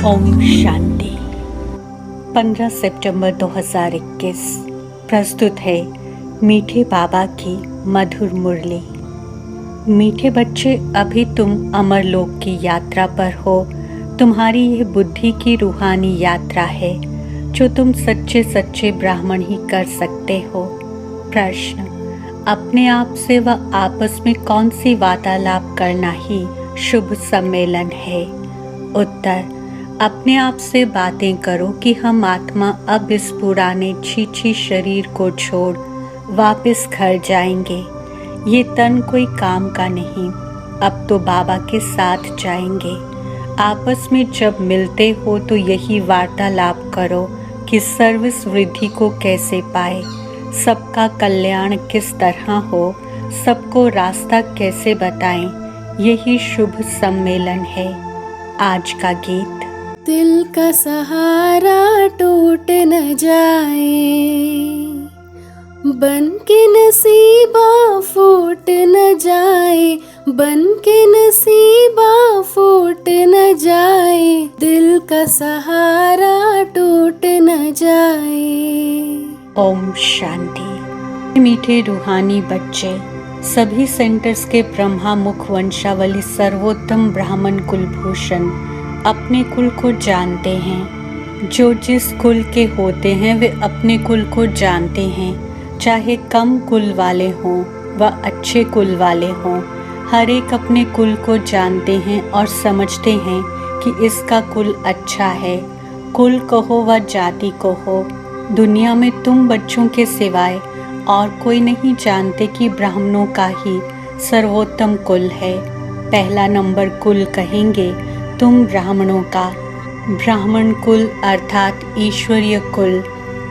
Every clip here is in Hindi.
ओम शांति। 15 सितंबर 2021 प्रस्तुत है मीठे बाबा की मधुर मुरली। मीठे बच्चे, अभी तुम अमरलोक की यात्रा पर हो। तुम्हारी यह बुद्धि की रूहानी यात्रा है जो तुम सच्चे सच्चे ब्राह्मण ही कर सकते हो। प्रश्न: अपने आप से व आपस में कौन सी वार्तालाप करना ही शुभ सम्मेलन है? उत्तर: अपने आप से बातें करो कि हम आत्मा अब इस पुराने छीछी शरीर को छोड़ वापस घर जाएंगे। ये तन कोई काम का नहीं, अब तो बाबा के साथ जाएंगे। आपस में जब मिलते हो तो यही वार्तालाप करो कि सर्विस वृद्धि को कैसे पाए, सबका कल्याण किस तरह हो, सबको रास्ता कैसे बताएं। यही शुभ सम्मेलन है। आज का गीत: दिल का सहारा टूट न जाए, बन के नसीबा फूट न जाए, बन के नसीबा फूट न जाए, दिल का सहारा टूट न जाए। ओम शांति। मीठे रूहानी बच्चे, सभी सेंटर्स के ब्रह्मा मुख वंशावली सर्वोत्तम ब्राह्मण कुलभूषण अपने कुल को जानते हैं। जो जिस कुल के होते हैं वे अपने कुल को जानते हैं, चाहे कम कुल वाले हों व अच्छे कुल वाले हों। हर एक अपने कुल को जानते हैं और समझते हैं कि इसका कुल अच्छा है। कुल कहो व जाति कहो, दुनिया में तुम बच्चों के सिवाय और कोई नहीं जानते कि ब्राह्मणों का ही सर्वोत्तम कुल है। पहला नंबर कुल कहेंगे तुम ब्राह्मणों का। ब्राह्मण कुल अर्थात ईश्वरीय कुल।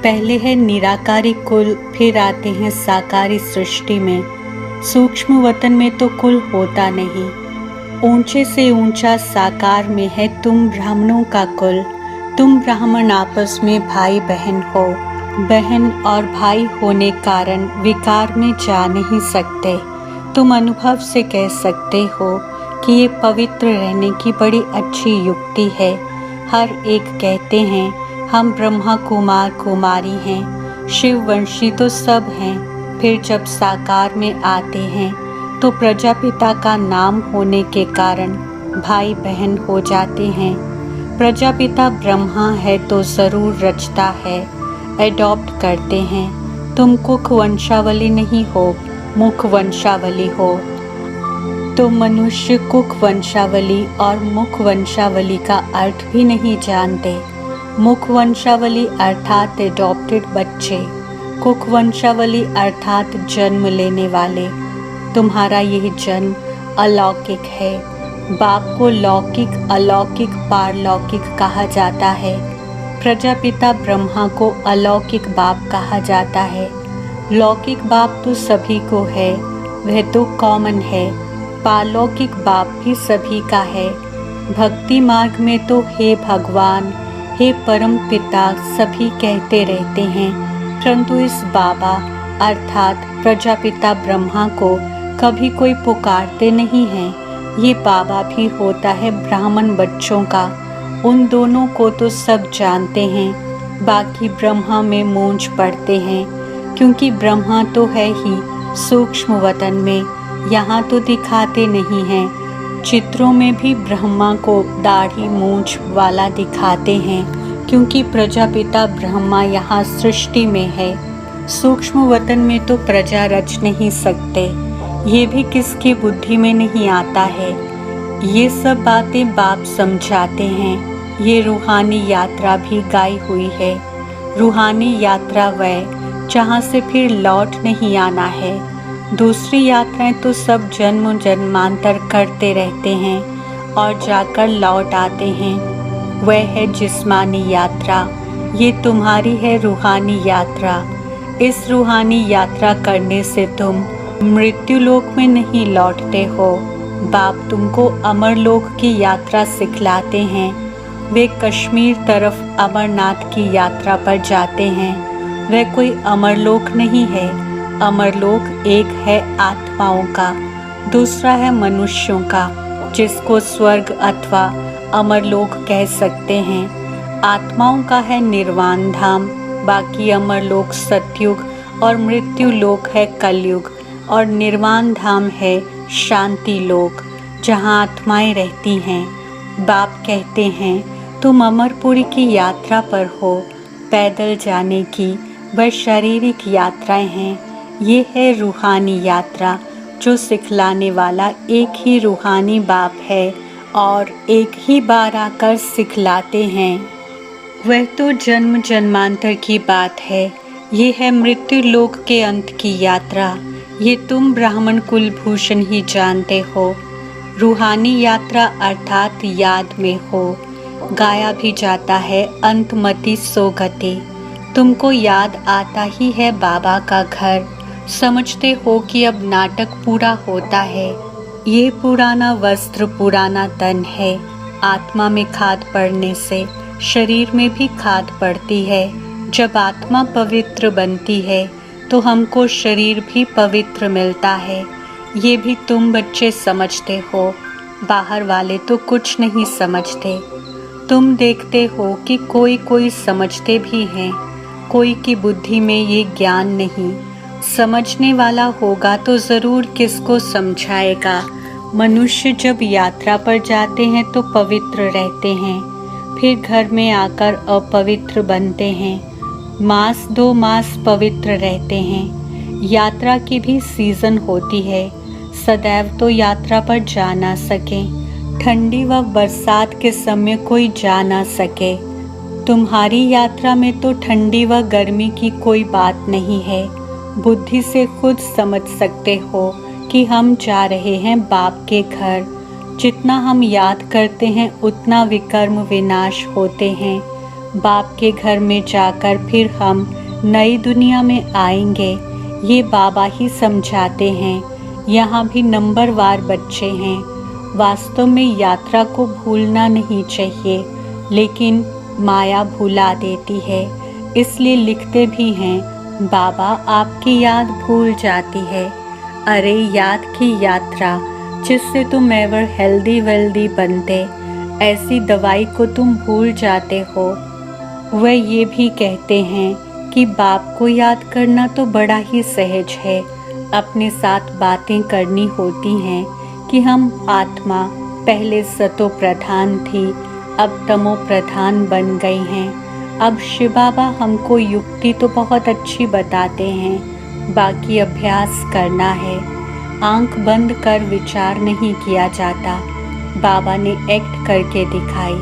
पहले है निराकारी कुल, फिर आते हैं साकारी सृष्टि में। सूक्ष्म वतन में तो कुल होता नहीं। ऊंचे से ऊंचा साकार में है तुम ब्राह्मणों का कुल। तुम ब्राह्मण आपस में भाई बहन हो। बहन और भाई होने कारण विकार में जा नहीं सकते। तुम अनुभव से कह सकते हो कि ये पवित्र रहने की बड़ी अच्छी युक्ति है। हर एक कहते हैं हम ब्रह्मा कुमार कुमारी हैं, शिव वंशी तो सब हैं। फिर जब साकार में आते हैं तो प्रजापिता का नाम होने के कारण भाई बहन हो जाते हैं। प्रजापिता ब्रह्मा है तो जरूर रचता है, एडॉप्ट करते हैं। तुम कुख वंशावली नहीं हो, मुख वंशावली हो। तो मनुष्य कुख वंशावली और मुख वंशावली का अर्थ भी नहीं जानते। मुख वंशावली अर्थात एडॉप्टेड बच्चे, कुख वंशावली अर्थात जन्म लेने वाले। तुम्हारा यह जन्म अलौकिक है। बाप को लौकिक, अलौकिक, पारलौकिक कहा जाता है। प्रजापिता ब्रह्मा को अलौकिक बाप कहा जाता है। लौकिक बाप तो सभी को है, वह तो कॉमन है। पारलौकिक बाप भी सभी का है। भक्ति मार्ग में तो हे भगवान, हे परम पिता सभी कहते रहते हैं, परंतु इस बाबा अर्थात प्रजापिता ब्रह्मा को कभी कोई पुकारते नहीं हैं। ये बाबा भी होता है ब्राह्मण बच्चों का। उन दोनों को तो सब जानते हैं, बाकी ब्रह्मा में मूंझ पड़ते हैं, क्योंकि ब्रह्मा तो है ही सूक्ष्म वतन में, यहाँ तो दिखाते नहीं हैं। चित्रों में भी ब्रह्मा को दाढ़ी मूंछ वाला दिखाते हैं, क्योंकि प्रजापिता ब्रह्मा यहाँ सृष्टि में है। सूक्ष्म वतन में तो प्रजा रच नहीं सकते। ये भी किसकी बुद्धि में नहीं आता है। ये सब बातें बाप समझाते हैं। ये रूहानी यात्रा भी गाई हुई है। रूहानी यात्रा वह जहाँ से फिर लौट नहीं आना है। दूसरी यात्राएं तो सब जन्म जन्मांतर करते रहते हैं और जाकर लौट आते हैं। वह है जिस्मानी यात्रा। ये तुम्हारी है रूहानी यात्रा। इस रूहानी यात्रा करने से तुम मृत्यु लोक में नहीं लौटते हो, बाप तुमको अमरलोक की यात्रा सिखलाते हैं। वे कश्मीर तरफ अमरनाथ की यात्रा पर जाते हैं। वह कोई अमरलोक नहीं है। अमरलोक एक है आत्माओं का, दूसरा है मनुष्यों का, जिसको स्वर्ग अथवा अमरलोक कह सकते हैं। आत्माओं का है निर्वाण धाम, बाकी अमरलोक सतयुग और मृत्यु लोक है कलयुग, और निर्वाण धाम है शांति लोक, जहाँ आत्माएं रहती हैं। बाप कहते हैं तुम अमरपुरी की यात्रा पर हो। पैदल जाने की वह शारीरिक यात्राएं हैं, ये है रूहानी यात्रा, जो सिखलाने वाला एक ही रूहानी बाप है और एक ही बार आकर सिखलाते हैं। वह तो जन्म जन्मांतर की बात है। ये है मृत्यु लोक के अंत की यात्रा। ये तुम ब्राह्मण कुलभूषण ही जानते हो। रूहानी यात्रा अर्थात याद में हो। गाया भी जाता है अंतमति सोगति। तुमको याद आता ही है बाबा का घर। समझते हो कि अब नाटक पूरा होता है। ये पुराना वस्त्र पुराना तन है। आत्मा में खाद पड़ने से शरीर में भी खाद पड़ती है। जब आत्मा पवित्र बनती है तो हमको शरीर भी पवित्र मिलता है। ये भी तुम बच्चे समझते हो। बाहर वाले तो कुछ नहीं समझते। तुम देखते हो कि कोई समझते भी हैं, कोई की बुद्धि में ये ज्ञान नहीं। समझने वाला होगा तो ज़रूर किसको समझाएगा। मनुष्य जब यात्रा पर जाते हैं तो पवित्र रहते हैं, फिर घर में आकर अपवित्र बनते हैं। मास 2 मास पवित्र रहते हैं। यात्रा की भी सीजन होती है। सदैव तो यात्रा पर जा ना सके। ठंडी व बरसात के समय कोई जा ना सके। तुम्हारी यात्रा में तो ठंडी व गर्मी की कोई बात नहीं है। बुद्धि से खुद समझ सकते हो कि हम जा रहे हैं बाप के घर। जितना हम याद करते हैं उतना विकर्म विनाश होते हैं। बाप के घर में जाकर फिर हम नई दुनिया में आएंगे। ये बाबा ही समझाते हैं। यहाँ भी नंबरवार बच्चे हैं। वास्तव में यात्रा को भूलना नहीं चाहिए, लेकिन माया भुला देती है। इसलिए लिखते भी हैं, बाबा आपकी याद भूल जाती है। अरे याद की यात्रा, जिससे तुम एवर हेल्दी वेल्दी बनते, ऐसी दवाई को तुम भूल जाते हो। वह ये भी कहते हैं कि बाप को याद करना तो बड़ा ही सहज है। अपने साथ बातें करनी होती हैं कि हम आत्मा पहले सतो प्रधान थी, अब तमो प्रधान बन गई हैं। अब शिव बाबा हमको युक्ति तो बहुत अच्छी बताते हैं, बाकी अभ्यास करना है। आंख बंद कर विचार नहीं किया जाता। बाबा ने एक्ट करके दिखाई।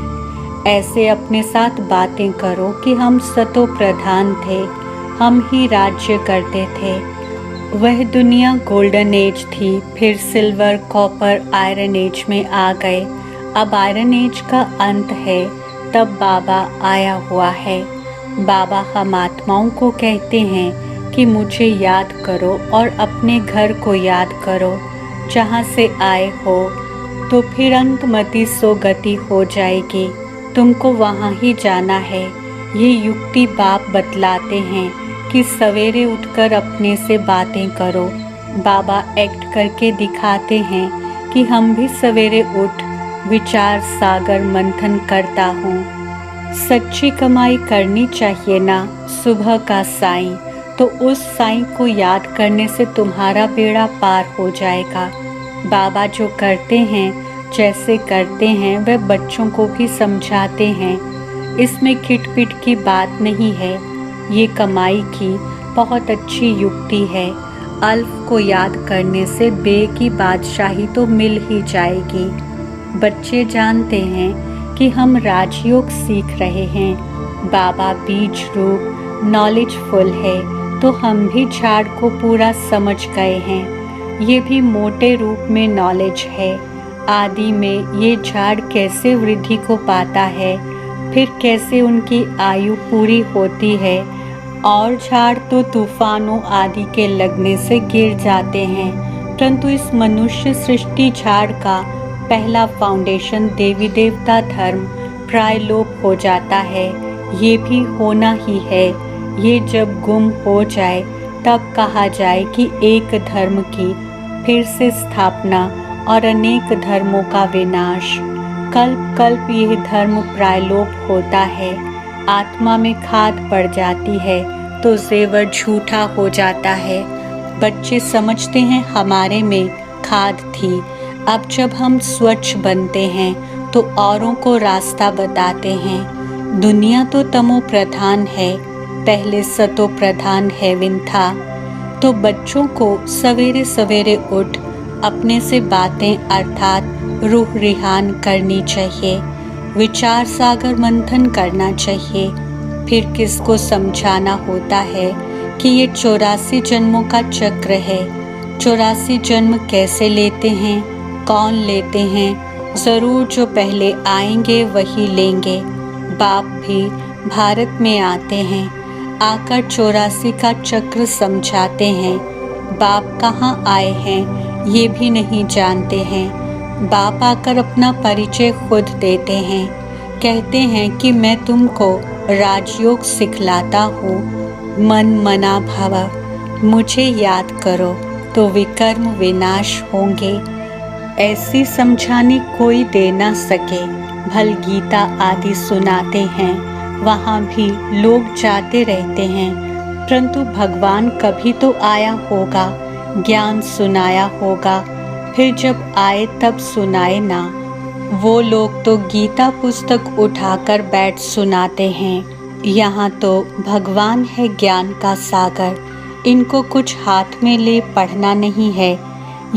ऐसे अपने साथ बातें करो कि हम सतो प्रधान थे, हम ही राज्य करते थे। वह दुनिया गोल्डन एज थी, फिर सिल्वर कॉपर आयरन एज में आ गए। अब आयरन एज का अंत है, तब बाबा आया हुआ है। बाबा हम आत्माओं को कहते हैं कि मुझे याद करो और अपने घर को याद करो, जहाँ से आए हो, तो फिर अंतमति सोगति हो जाएगी। तुमको वहाँ ही जाना है। ये युक्ति बाप बतलाते हैं कि सवेरे उठकर अपने से बातें करो। बाबा एक्ट करके दिखाते हैं कि हम भी सवेरे उठ विचार सागर मंथन करता हूँ। सच्ची कमाई करनी चाहिए ना। सुबह का साईं, तो उस साईं को याद करने से तुम्हारा बेड़ा पार हो जाएगा। बाबा जो करते हैं, जैसे करते हैं, वह बच्चों को भी समझाते हैं। इसमें खिटपिट की बात नहीं है। ये कमाई की बहुत अच्छी युक्ति है। अल्फ को याद करने से बे की बादशाही तो मिल ही जाएगी। बच्चे जानते हैं कि हम राजयोग सीख रहे हैं। बाबा बीज रूप नॉलेजफुल है, तो हम भी झाड़ को पूरा समझ गए हैं। ये भी मोटे रूप में नॉलेज है। आदि में ये झाड़ कैसे वृद्धि को पाता है, फिर कैसे उनकी आयु पूरी होती है, और झाड़ तो तूफानों आदि के लगने से गिर जाते हैं, परंतु इस मनुष्य सृष्टि झाड़ का पहला फाउंडेशन देवी देवता धर्म प्राय लोप हो जाता है। ये भी होना ही है। ये जब गुम हो जाए तब कहा जाए कि एक धर्म की फिर से स्थापना और अनेक धर्मों का विनाश। कल्प कल्प यह धर्म प्रायलोप होता है। आत्मा में खाद पड़ जाती है तो जेवर झूठा हो जाता है। बच्चे समझते हैं हमारे में खाद थी। अब जब हम स्वच्छ बनते हैं तो औरों को रास्ता बताते हैं। दुनिया तो तमो प्रधान है, पहले सतो प्रधान है विंथा। तो बच्चों को सवेरे सवेरे उठ अपने से बातें अर्थात रूह रिहान करनी चाहिए। विचार सागर मंथन करना चाहिए। फिर किसको समझाना होता है कि ये 84 जन्मों का चक्र है। 84 जन्म कैसे लेते हैं, कौन लेते हैं? जरूर जो पहले आएंगे वही लेंगे। बाप भी भारत में आते हैं, आकर 84 का चक्र समझाते हैं। बाप कहाँ आए हैं ये भी नहीं जानते हैं। बाप आकर अपना परिचय खुद देते हैं। कहते हैं कि मैं तुमको राजयोग सिखलाता हूँ। मन मना भव, मुझे याद करो तो विकर्म विनाश होंगे। ऐसी समझाने कोई दे ना सके। भल गीता आदि सुनाते हैं, वहाँ भी लोग जाते रहते हैं, परंतु भगवान कभी तो आया होगा, ज्ञान सुनाया होगा। फिर जब आए तब सुनाए ना। वो लोग तो गीता पुस्तक उठाकर बैठ सुनाते हैं। यहाँ तो भगवान है ज्ञान का सागर। इनको कुछ हाथ में ले पढ़ना नहीं है,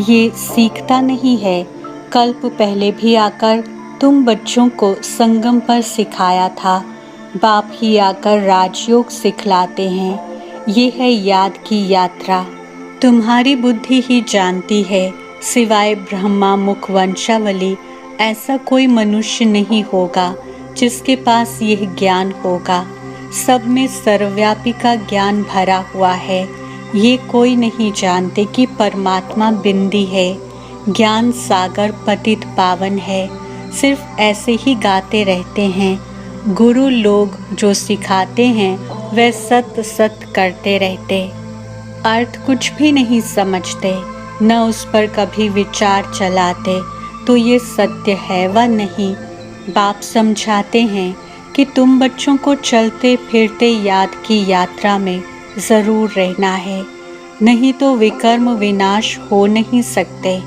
ये सीखता नहीं है। कल्प पहले भी आकर तुम बच्चों को संगम पर सिखाया था। बाप ही आकर राजयोग सिखलाते हैं। ये है याद की यात्रा। तुम्हारी बुद्धि ही जानती है, सिवाय ब्रह्मा मुख वंशावली ऐसा कोई मनुष्य नहीं होगा जिसके पास यह ज्ञान होगा। सब में सर्वव्यापी का ज्ञान भरा हुआ है। ये कोई नहीं जानते कि परमात्मा बिंदी है। ज्ञान सागर पतित पावन है। सिर्फ ऐसे ही गाते रहते हैं। गुरु लोग जो सिखाते हैं वह सत्य सत्य करते रहते, अर्थ कुछ भी नहीं समझते, न उस पर कभी विचार चलाते। तो ये सत्य है व नहीं। बाप समझाते हैं कि तुम बच्चों को चलते फिरते याद की यात्रा में जरूर रहना है, नहीं तो विकर्म विनाश हो नहीं सकते।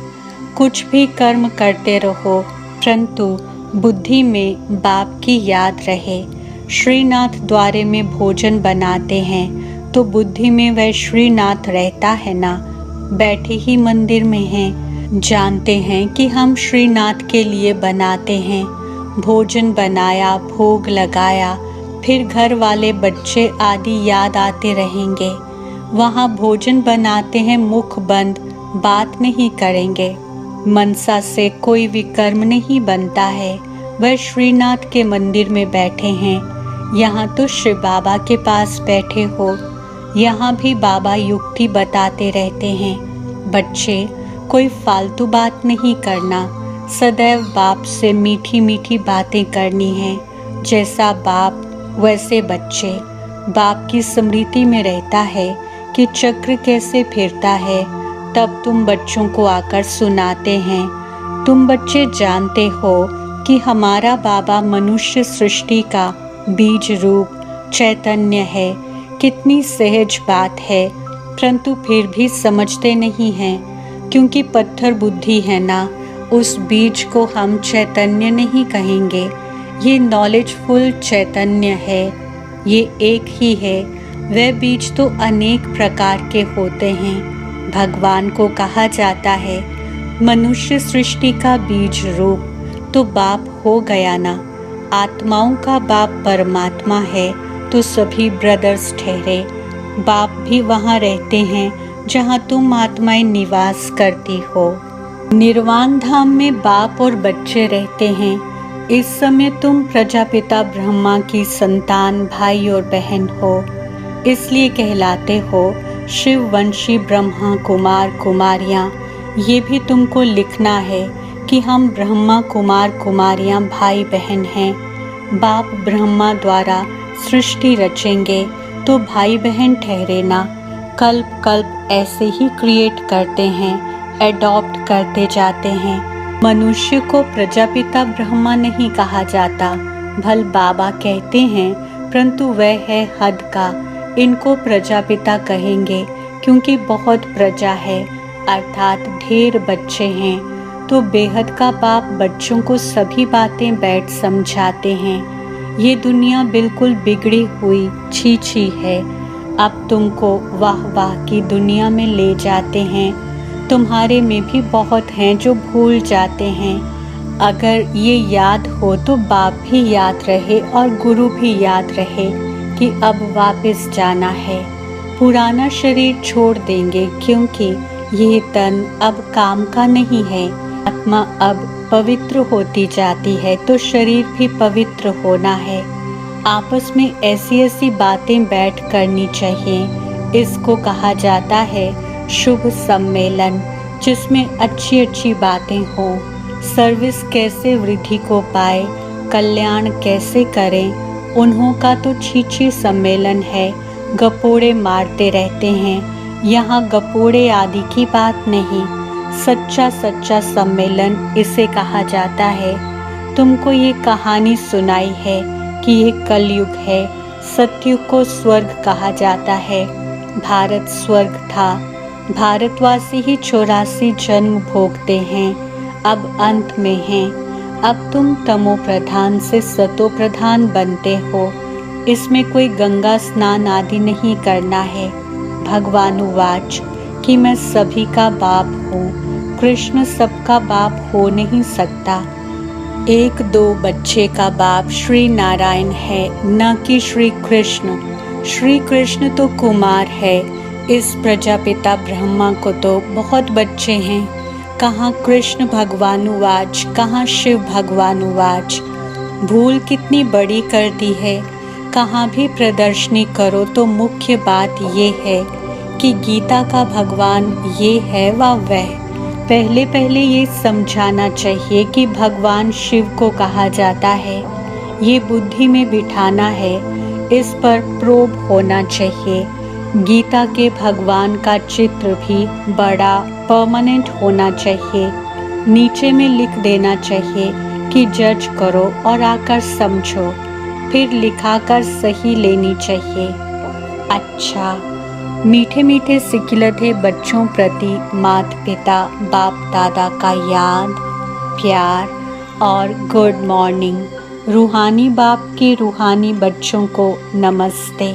कुछ भी कर्म करते रहो, परंतु बुद्धि में बाप की याद रहे। श्रीनाथ द्वारे में भोजन बनाते हैं तो बुद्धि में वह श्रीनाथ रहता है ना। बैठे ही मंदिर में हैं, जानते हैं कि हम श्रीनाथ के लिए बनाते हैं। भोजन बनाया, भोग लगाया, फिर घर वाले बच्चे आदि याद आते रहेंगे। वहाँ भोजन बनाते हैं, मुख बंद, बात नहीं करेंगे। मनसा से कोई विकर्म नहीं बनता है। वह श्रीनाथ के मंदिर में बैठे हैं। यहाँ तो शिव बाबा के पास बैठे हो। यहाँ भी बाबा युक्ति बताते रहते हैं। बच्चे, कोई फालतू बात नहीं करना। सदैव बाप से मीठी मीठी बातें करनी है। जैसा बाप वैसे बच्चे। बाप की स्मृति में रहता है कि चक्र कैसे फिरता है। तब तुम बच्चों को आकर सुनाते हैं। तुम बच्चे जानते हो कि हमारा बाबा मनुष्य सृष्टि का बीज रूप चैतन्य है। कितनी सहज बात है, परंतु फिर भी समझते नहीं हैं, क्योंकि पत्थर बुद्धि है ना। उस बीज को हम चैतन्य नहीं कहेंगे। ये नॉलेजफुल चैतन्य है, ये एक ही है। वह बीज तो अनेक प्रकार के होते हैं। भगवान को कहा जाता है मनुष्य सृष्टि का बीज रूप। तो बाप हो गया ना। आत्माओं का बाप परमात्मा है तो सभी ब्रदर्स ठहरे। बाप भी वहाँ रहते हैं जहाँ तुम आत्माएं निवास करती हो। निर्वाण धाम में बाप और बच्चे रहते हैं। इस समय तुम प्रजापिता ब्रह्मा की संतान भाई और बहन हो, इसलिए कहलाते हो शिव वंशी ब्रह्मा कुमार कुमारियाँ। ये भी तुमको लिखना है कि हम ब्रह्मा कुमार कुमारियाँ भाई बहन हैं। बाप ब्रह्मा द्वारा सृष्टि रचेंगे तो भाई बहन ठहरे ना। कल्प कल्प ऐसे ही क्रिएट करते हैं, एडॉप्ट करते जाते हैं। मनुष्य को प्रजापिता ब्रह्मा नहीं कहा जाता, भल बाबा कहते हैं, परंतु वह है हद का। इनको प्रजापिता कहेंगे क्योंकि बहुत प्रजा है, अर्थात ढेर बच्चे हैं। तो बेहद का बाप बच्चों को सभी बातें बैठ समझाते हैं। ये दुनिया बिल्कुल बिगड़ी हुई छी छी है। अब तुमको वाह वाह की दुनिया में ले जाते हैं। तुम्हारे में भी बहुत हैं जो भूल जाते हैं। अगर ये याद हो तो बाप भी याद रहे और गुरु भी याद रहे कि अब वापस जाना है। पुराना शरीर छोड़ देंगे क्योंकि ये तन अब काम का नहीं है। आत्मा अब पवित्र होती जाती है तो शरीर भी पवित्र होना है। आपस में ऐसी ऐसी बातें बैठ करनी चाहिए। इसको कहा जाता है शुभ सम्मेलन, जिसमें अच्छी अच्छी बातें हों। सर्विस कैसे वृद्धि को पाए, कल्याण कैसे करें, उन्हों का तो छीछी सम्मेलन है। गपोड़े मारते रहते हैं। यहाँ गपोड़े आदि की बात नहीं, सच्चा सच्चा सम्मेलन इसे कहा जाता है। तुमको ये कहानी सुनाई है कि ये कलयुग है। सतयुग को स्वर्ग कहा जाता है। भारत स्वर्ग था। भारतवासी ही 84 जन्म भोगते हैं, अब अंत में हैं। अब तुम तमो प्रधान से सतो प्रधान बनते हो। इसमें कोई गंगा स्नान आदि नहीं करना है। भगवानुवाच कि मैं सभी का बाप हूँ। कृष्ण सबका बाप हो नहीं सकता। एक दो बच्चे का बाप श्री नारायण है, न कि श्री कृष्ण। श्री कृष्ण तो कुमार है। इस प्रजापिता ब्रह्मा को तो बहुत बच्चे हैं। कहाँ कृष्ण भगवानुवाच, कहाँ शिव भगवानुवाच। भूल कितनी बड़ी कर दी है। कहाँ भी प्रदर्शनी करो तो मुख्य बात ये है कि गीता का भगवान ये है व वह। पहले पहले ये समझाना चाहिए कि भगवान शिव को कहा जाता है। ये बुद्धि में बिठाना है, इस पर प्रोब होना चाहिए। गीता के भगवान का चित्र भी बड़ा परमानेंट होना चाहिए। नीचे में लिख देना चाहिए कि जज करो और आकर समझो, फिर लिखाकर सही लेनी चाहिए। अच्छा, मीठे मीठे सिकिलते बच्चों प्रति माता पिता बाप दादा का याद, प्यार और गुड मॉर्निंग। रूहानी बाप के रूहानी बच्चों को नमस्ते।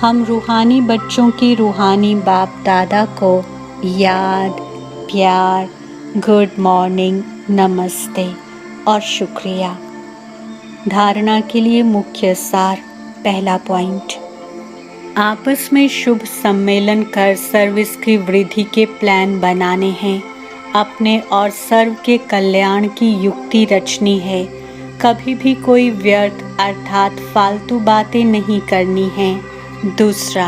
हम रूहानी बच्चों की रूहानी बाप दादा को याद, प्यार, गुड मॉर्निंग, नमस्ते और शुक्रिया। धारणा के लिए मुख्य सार। पहला पॉइंट, आपस में शुभ सम्मेलन कर सर्विस की वृद्धि के प्लान बनाने हैं। अपने और सर्व के कल्याण की युक्ति रचनी है। कभी भी कोई व्यर्थ अर्थात फालतू बातें नहीं करनी हैं। दूसरा,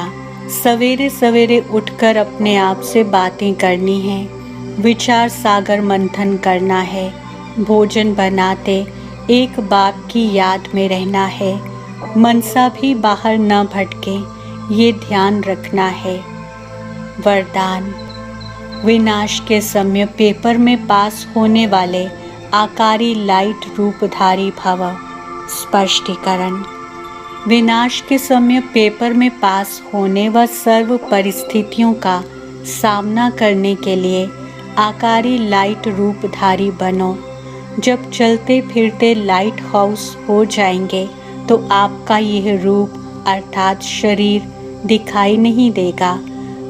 सवेरे सवेरे उठकर अपने आप से बातें करनी हैं। विचार सागर मंथन करना है। भोजन बनाते एक बाप की याद में रहना है। मनसा भी बाहर न भटके, ये ध्यान रखना है। वरदान, विनाश के समय पेपर में पास होने वाले आकारी लाइट रूपधारी भव। स्पष्टीकरण, विनाश के समय पेपर में पास होने व सर्व परिस्थितियों का सामना करने के लिए आकारी लाइट रूपधारी बनो। जब चलते फिरते लाइट हाउस हो जाएंगे तो आपका यह रूप अर्थात शरीर दिखाई नहीं देगा।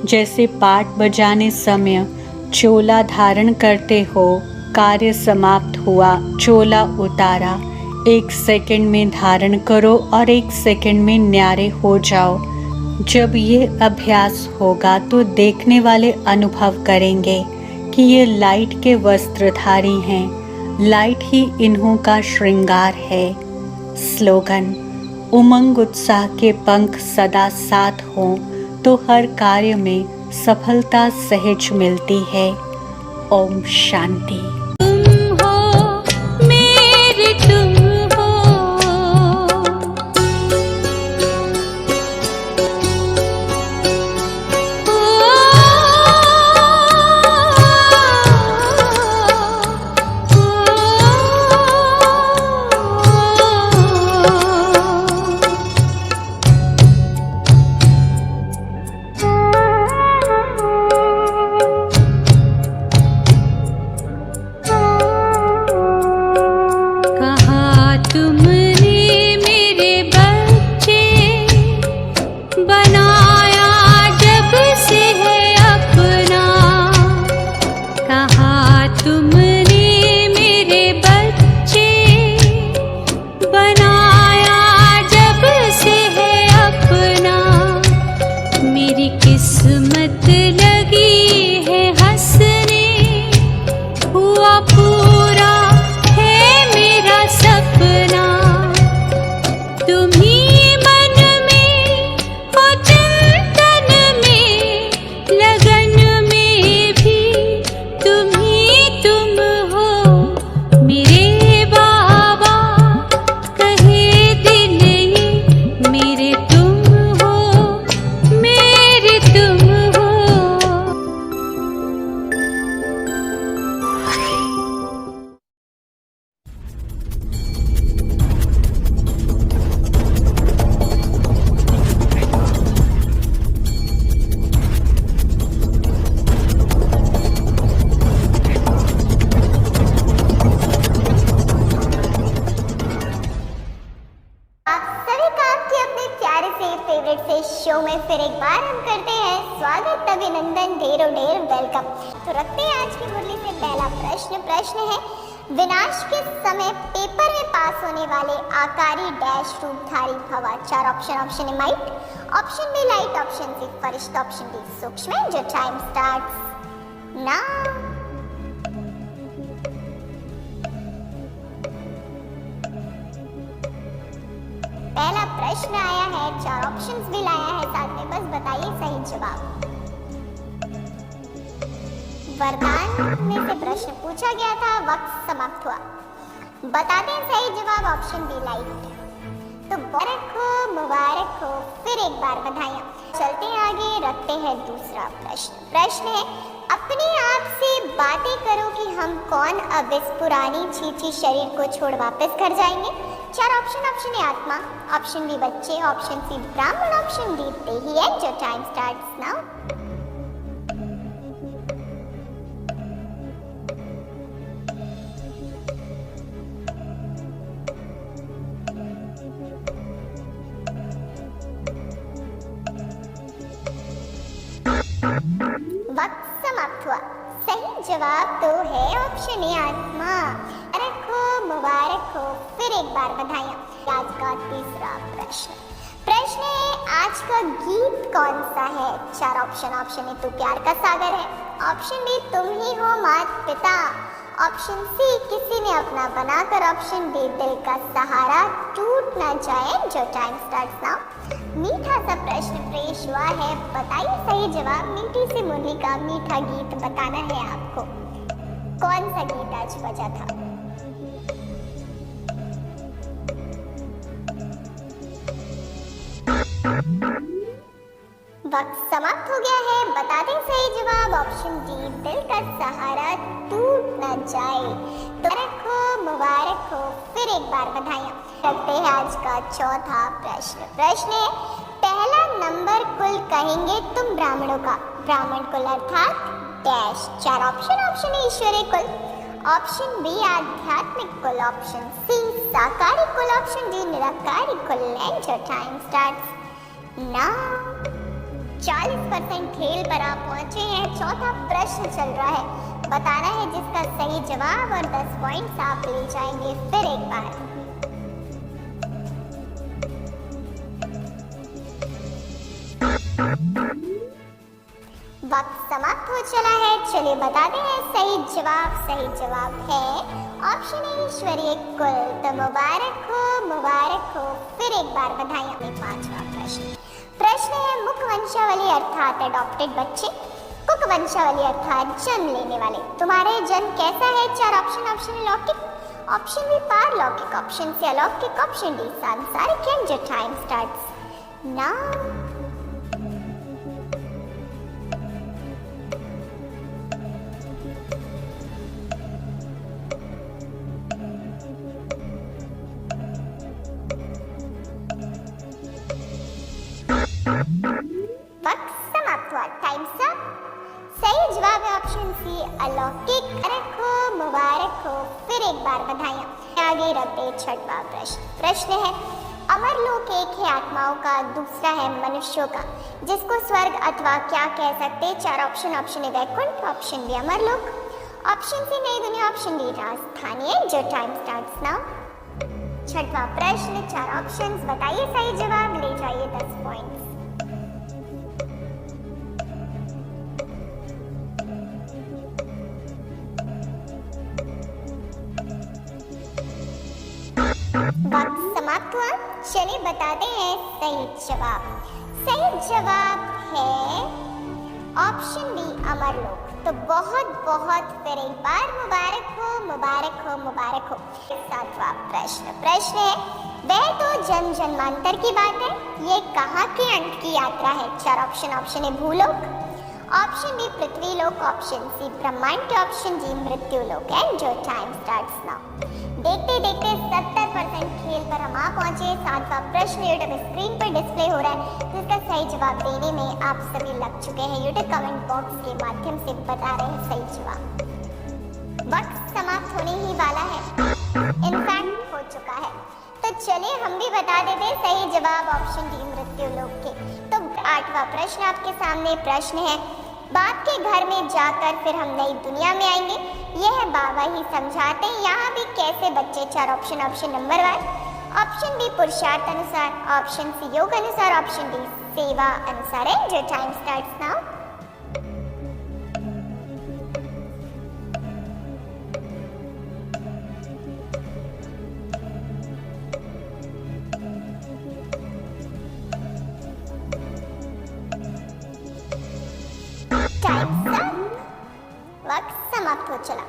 जैसे पाठ बजाने समय चोला धारण करते हो, कार्य समाप्त हुआ, चोला उतारा, 1 सेकंड में धारण करो और 1 सेकंड में न्यारे हो जाओ। जब ये अभ्यास होगा तो देखने वाले अनुभव करेंगे कि ये लाइट के वस्त्रधारी हैं। लाइट ही इन्हों का श्रृंगार है। स्लोगन, उमंग उत्साह के पंख सदा साथ हों तो हर कार्य में सफलता सहज मिलती है। ओम शांति। तुम हो मेरे तुम हो, कहा तुमने मेरे बच्चे, बनाया जब से है अपना। कहा तुमने मेरे बच्चे, बनाया जब से है अपना। मेरी किस्मत लगी है हंसने, हुआ पूरा है मेरा सपना। तुम्ही मन में हो, चिंतन में, लगन में भी तुम्ही तुम हो। मेरे बाबा कहे दिल ये, मेरे तुम हो, मेरे तुम हो। आप सभी का आपके अपने प्यारे से फेवरेट से शो में फिर एक बार हम करते हैं स्वागत, अभिनंदन, ढेरों ढेर वेलकम। तो रखते हैं आज की मुरली से पहला प्रश्न है विनाश के समय पेपर में पास होने वाले आकारी डैश रूपधारी भवा। 4 option A might, option B light, option C फरिश्ता, ऑप्शन डी सूक्ष्म। जो टाइम स्टार्ट्स नाउ। पहला प्रश्न आया है, 4 ऑप्शंस भी लाया है साथ में, बस बताइए सही जवाब। वरदान में से प्रश्न पूछा गया था, वक्त समाप्त हुआ। बताते हैं सही जवाब ऑप्शन बी लाइट। तो मुबारक हो, फिर एक बार बधाइयाँ। चलते हैं आगे, रखते हैं दूसरा प्रश्न है अपने आप से बातें करो कि हम कौन अब इस पुरानी छीछी शरीर को छोड़ वापस घर जाएंगे। 4 ऑप्शन ए आत्मा, ऑप्शन बी बच्चे, ऑप्शन सी ब्राह्मण, ऑप्शन डी देही है। जो टाइम स्टार्ट्स नाउ। वक्त समाप्त हुआ। सही जवाब तो है ऑप्शन ए आत्मा। मुबारक हो, फिर एक बार बधाइयाँ। आज का तीसरा प्रश्न है आज का गीत कौन सा है। 4 ऑप्शन ए तो प्यार का सागर है, ऑप्शन बी तुम ही हो माता पिता, ऑप्शन सी किसी ने अपना बनाकर, ऑप्शन डी दिल का सहारा टूट ना जाए। जो टाइम स्टार्ट्स नाउ। मीठा सा प्रश्न पेश हुआ है, बताइए सही जवाब। मीठी सी मुरली का मीठा गीत बताना है आपको। कौन सा गीत आज बजा था। वक्त समाप्त हो गया है, बता दें सही जवाब ऑप्शन डी दिल का सहारा टूट न जाए। तो मुबारक हो, फिर एक बार बधाइयाँ। रखते हैं आज का चौथा प्रश्न है पहला नंबर कुल कहेंगे तुम ब्राह्मणों का। ब्राह्मण कुल अर्थात डैश। 4 ऑप्शन ए ईश्वरीय कुल, ऑप्शन बी आध्यात्मिक कुल, ऑप्शन सी साकारी कुल, ऑप्शन डी निराकारी कुल। And your time starts now. 40% खेल पर आप पहुंचे हैं। चौथा प्रश्न चल रहा है, बताना है जिसका सही जवाब और 10 पॉइंट्स आप ले जाएंगे। फिर एक बार वक्त समाप्त हो चला है। चलिए बताते हैं सही जवाब है ऑप्शन ए ईश्वरीय कुल। तो मुबारक हो, फिर एक बार बधाइयाँ। 5वां प्रश्न है मुख वंशावली अर्थात एडॉप्टेड बच्चे को मुख वंशावली अर्थात जन्म लेने वाले। तुम्हारे जन्म कैसा है? 4 ऑप्शन। ऑप्शन ए लौकिक, ऑप्शन बी पारलौकिक, ऑप्शन सी अलौकिक, ऑप्शन डी सांसारिक। And your time starts now. वक्त समाप्त हुआ। Times up. सही जवाब है ऑप्शन सी अलौकिक। मुबारक हो, फिर एक बार बधाइयाँ। आगे रखते 6वां प्रश्न। प्रश्न है अमरलोक एक है आत्माओं का, दूसरा है मनुष्यों का, जिसको स्वर्ग अथवा क्या कह सकते? 4 option. Option A Vaikuntha, option B Amarlok, option C नई दुनिया, ऑप्शन डी राजधानी। जो टाइम स्टार्ट्स नाउ। 6वां प्रश्न, 4 ऑप्शंस, बताइए सही जवाब, ले जाइए 10 पॉइंट्स। वक्त समाप्त हुआ। चलिए बताते हैं सही जवाब। सही जवाब है ऑप्शन बी अमरलोक। तो बहुत बहुत फिर एक बार मुबारक हो, मुबारक हो, मुबारक हो। 7वां प्रश्न। प्रश्न है वह तो जन्म जन्मांतर की बात है, ये कहाँ के अंत की यात्रा है? 4 option. Option A Bhulok, option B Prithvilok, option C ब्रह्मांड के, option D Mrityulok. And your time starts now. देखते देखते 70% खेल पर हम आ पहुंचे। 7वां प्रश्न यूट्यूब स्क्रीन पर डिस्प्ले हो रहा है, जिसका सही जवाब देने में आप सभी लग चुके हैं। यूट्यूब कमेंट बॉक्स के माध्यम से बता रहे हैं सही जवाब। वक्त समाप्त होने ही वाला है, इनफैक्ट हो चुका है। तो चलिए हम भी बता देते हैं सही जवाब ऑप्शन डी मृत्युलोक के। तो 8वां प्रश्न आपके सामने। प्रश्न है बाप के घर में जाकर फिर हम नई दुनिया में आएंगे, यह बाबा ही समझाते हैं, यहाँ भी कैसे बच्चे? 4 option. Option number 1, option B पुरुषार्थ अनुसार, ऑप्शन सी योग अनुसार, ऑप्शन डी सेवा अनुसार। And your time starts now. वक्त समाप्त हो चला।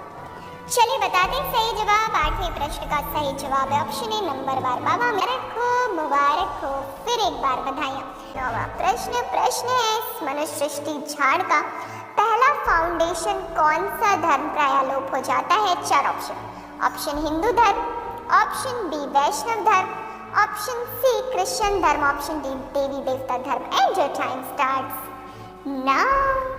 चलिए बताते हैं सही जवाब। 8वें प्रश्न का सही जवाब है ऑप्शन ए नंबर 12। बाबा मुबारक हो, मुबारक हो, फिर एक बार बधाइयाँ। 9वां प्रश्न। प्रश्न है इस मनुष्य सृष्टि झाड़ का पहला फाउंडेशन कौन सा धर्म प्रायः लोप हो जाता है? 4 ऑप्शन। ऑप्शन हिंदू धर्म, ऑप्शन बी वैष्णव धर्म, ऑप्शन सी क्रिश्चियन धर्म, ऑप्शन डी देवी देवता धर्म। And your time starts now.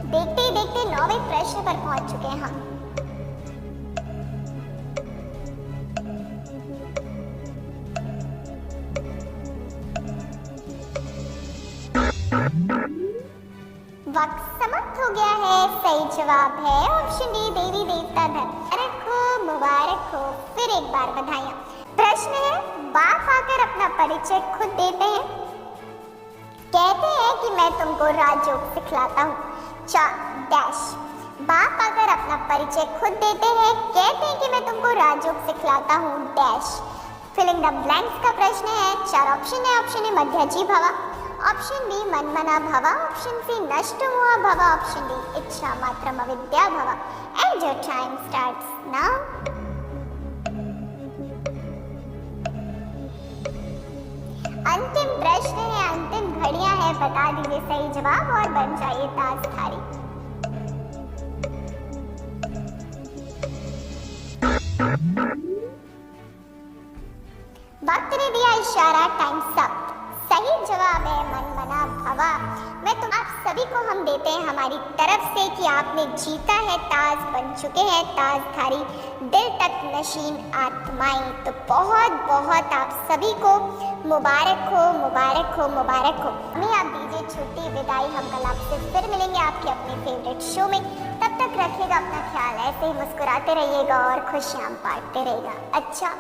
देखते ही देखते 9वें प्रश्न पर पहुंच चुके हैं हम। वक्त समाप्त हो गया है। सही जवाब है ऑप्शन डी देवी देवता धर्म। मुबारक हो, मुबारक हो, फिर एक बार बधाइयाँ। प्रश्न है बाप आकर अपना परिचय खुद देते हैं, कहते हैं कि मैं तुमको राजयोग सिखलाता हूँ। डैश। बाप आकर अपना परिचय खुद देते हैं, कहते हैं कि मैं तुमको राजयोग सिखलाता हूँ। डैश। फिलिंग द ब्लैंक्स का प्रश्न है। 4 ऑप्शन है। ऑप्शन ए मध्याजी भवा, ऑप्शन बी मनमना भवा, ऑप्शन सी नष्ट हुआ भवा, ऑप्शन डी इच्छा मात्रम अविद्या भवा। And your time starts now. अंतिम प्रश्न है, अंतिम घड़ियां हैं, बता दीजिए सही जवाब और बन जाइए ताजधारी। वक्त ने दिया इशारा, टाइम्स अप। सही जवाब है मनमना भवा। मैं तो आप सभी को हम देते हैं हमारी तरफ से कि आपने जीता है, ताज बन चुके हैं ताजधारी, दिल तक नशीन आत्माएं। तो बहुत बहुत आप सभी को मुबारक हो, मुबारक हो, मुबारक हो। हमें आप दीजिए छुट्टी, विदाई। हम कल आपसे फिर मिलेंगे आपके अपने फेवरेट शो में। तब तक रखिएगा अपना ख्याल, ऐसे ही मुस्कुराते रहिएगा और खुशियाँ बांटते रहिएगा। अच्छा,